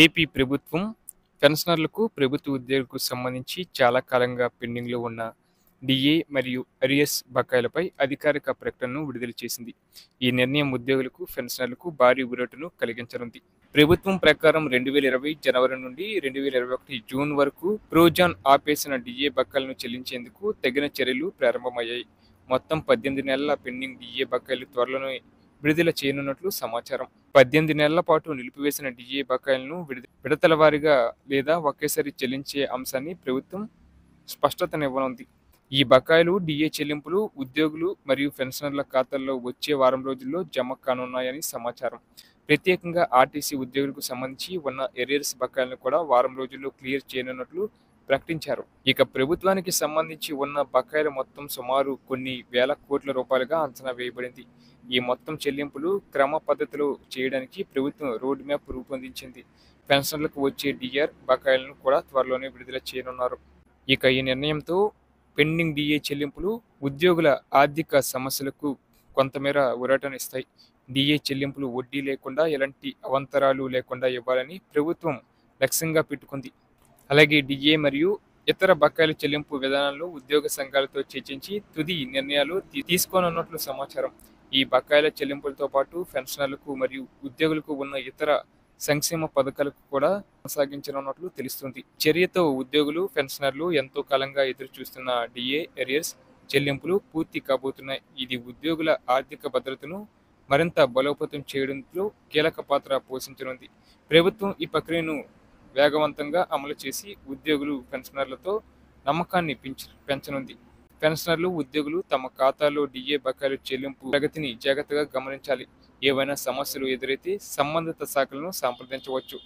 AP ప్రభుత్వం పెన్షనర్లకు, ప్రభుత్వ ఉద్యోగులకు సంబంధించి చాలా కాలంగా పెండింగ్‌లో ఉన్న డీఏ మరియు అరియర్స్ బకాయిలపై అధికారిక ప్రకటనను విడుదల చేసింది. ఈ నిర్ణయం ఉద్యోగులకు, పెన్షనర్లకు భారీ ఊరటను కలిగించనుంది. ప్రభుత్వం ప్రకారం 2020 జనవరి నుండి 2021 జూన్ వరకు ప్రోజాన్ ఆపేసిన డీఏ బకాయిలను చెల్లించేందుకు తగిన చర్యలు ప్రారంభమయ్యాయి. మొత్తం 18 నెలల పెండింగ్ డీఏ బకాయిలు త్వరలోనే విడుదల చేయనున్నట్లు సమాచారం. 18 నెలల పాటు నిలిపివేసిన డీఏ బకాయిలను విడతల వారీగా లేదా ఒకేసారి చెల్లించే అంశాన్ని ప్రభుత్వం స్పష్టతనివ్వనుంది. ఈ బకాయిలు, డీఏ చెల్లింపులు ఉద్యోగులు మరియు పెన్షనర్ల ఖాతాల్లో వచ్చే వారం రోజుల్లో జమ కానున్నాయని సమాచారం. ప్రత్యేకంగా ఆర్టీసీ ఉద్యోగులకు సంబంధించి ఉన్న ఎరియర్స్ బకాయిలను కూడా వారం రోజుల్లో క్లియర్ చేయనున్నట్లు ప్రకటించారు. ఇక ప్రభుత్వానికి సంబంధించి ఉన్న బకాయిల మొత్తం సుమారు కొన్ని వేల కోట్ల రూపాయలుగా అంచనా వేయబడింది. ఈ మొత్తం చెల్లింపులు క్రమ పద్ధతిలో చేయడానికి ప్రభుత్వం రోడ్ మ్యాప్ రూపొందించింది. పెన్షనర్లకు వచ్చే డీఆర్ బకాయిలను కూడా త్వరలోనే విడుదల చేయనున్నారు. ఇక ఈ నిర్ణయంతో పెండింగ్ డీఏ చెల్లింపులు ఉద్యోగుల ఆర్థిక సమస్యలకు కొంతమేర ఊరటనిస్తాయి. డీఏ చెల్లింపులు వడ్డీ లేకుండా, ఎలాంటి అవాంతరాలు లేకుండా ఇవ్వాలని ప్రభుత్వం లక్ష్యంగా పెట్టుకుంది. అలాగే డీఏ మరియు ఇతర బకాయిల చెల్లింపు విధానాలను ఉద్యోగ సంఘాలతో చర్చించి తుది నిర్ణయాలు తీసుకోనున్నట్లు సమాచారం. ఈ బకాయిల చెల్లింపులతో పాటు పెన్షనర్లకు మరియు ఉద్యోగులకు ఉన్న ఇతర సంక్షేమ పథకాలకు కూడా కొనసాగించనున్నట్లు తెలుస్తుంది. చర్యతో ఉద్యోగులు, పెన్షనర్లు ఎంతో కాలంగా ఎదురు చూస్తున్న డీఏ ఎరియర్స్ చెల్లింపులు పూర్తి కాబోతున్నాయి. ఇది ఉద్యోగుల ఆర్థిక భద్రతను మరింత బలోపేతం చేయడంలో కీలక పాత్ర పోషించనుంది. ప్రభుత్వం ఈ ప్రక్రియను వేగవంతంగా అమలు చేసి ఉద్యోగులు, పెన్షనర్లతో నమ్మకాన్ని పెంచనుంది. పెన్షనర్లు, ఉద్యోగులు తమ ఖాతాలో డీఏ బకాయిల చెల్లింపు ప్రగతిని జాగ్రత్తగా గమనించాలి. ఏవైనా సమస్యలు ఎదురైతే సంబంధిత శాఖలను సంప్రదించవచ్చు.